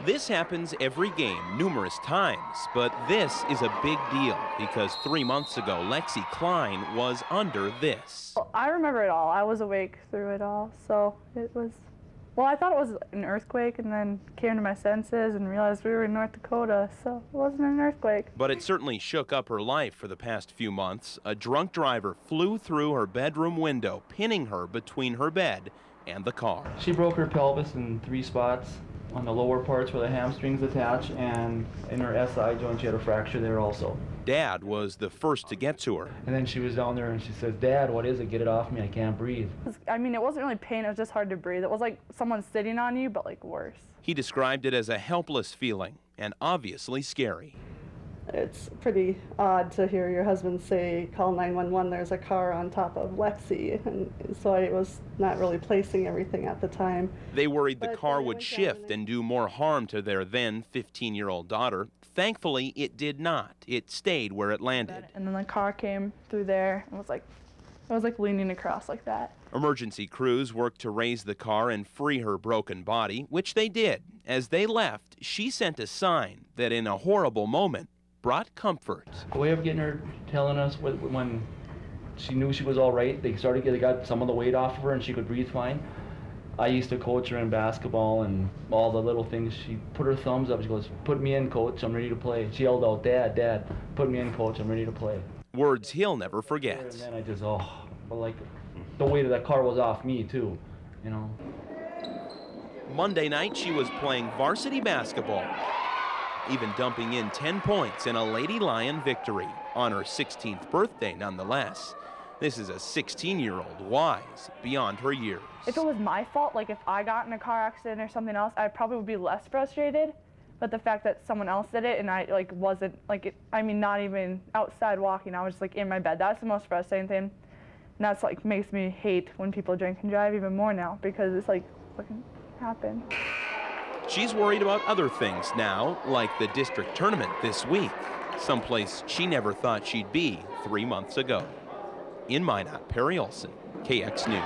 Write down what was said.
This happens every game, numerous times, but this is a big deal because 3 months ago, Lexi Klein was under this. I remember it all. I was awake through it all, so it was, well, I thought it was an earthquake and then came to my senses and realized we were in North Dakota, so it wasn't an earthquake. But it certainly shook up her life for the past few months. A drunk driver flew through her bedroom window, pinning her between her bed and the car. She broke her pelvis in 3 spots on the lower parts where the hamstrings attach, and in her SI joint she had a fracture there also. Dad was the first to get to her. And then she was down there and she says, "Dad, what is it? Get it off me, I can't breathe." I mean, it wasn't really pain, it was just hard to breathe. It was like someone sitting on you, but like worse. He described it as a helpless feeling and obviously scary. It's pretty odd to hear your husband say, "Call 911, there's a car on top of Lexi," and so I was not really placing everything at the time. They worried the But car then I would went down shift and and do more harm to their then 15-year-old daughter. Thankfully, it did not. It stayed where it landed. And then the car came through there and it was like leaning across like that. Emergency crews worked to raise the car and free her broken body, which they did. As they left, she sent a sign that in a horrible moment brought comfort. The way of getting her telling us when she knew she was all right, they got some of the weight off of her and she could breathe fine. I used to coach her in basketball and all the little things. She put her thumbs up. She goes, "Put me in, coach, I'm ready to play." She yelled out, "Dad, Dad, put me in, coach, I'm ready to play." Words he'll never And forget. then I just, but like the weight of that car was off me too, you know. Monday night, she was playing varsity basketball, even dumping in 10 points in a Lady Lion victory on her 16th birthday nonetheless. This is a 16-year-old wise beyond her years. If it was my fault, like if I got in a car accident or something else, I probably would be less frustrated. But the fact that someone else did it and I like wasn't like it, I mean, not even outside walking, I was just like in my bed. That's the most frustrating thing. And that's like makes me hate when people drink and drive even more now because it's like what can happen. She's worried about other things now, like the district tournament this week, someplace she never thought she'd be 3 months ago. In Minot, Perry Olson, KX News.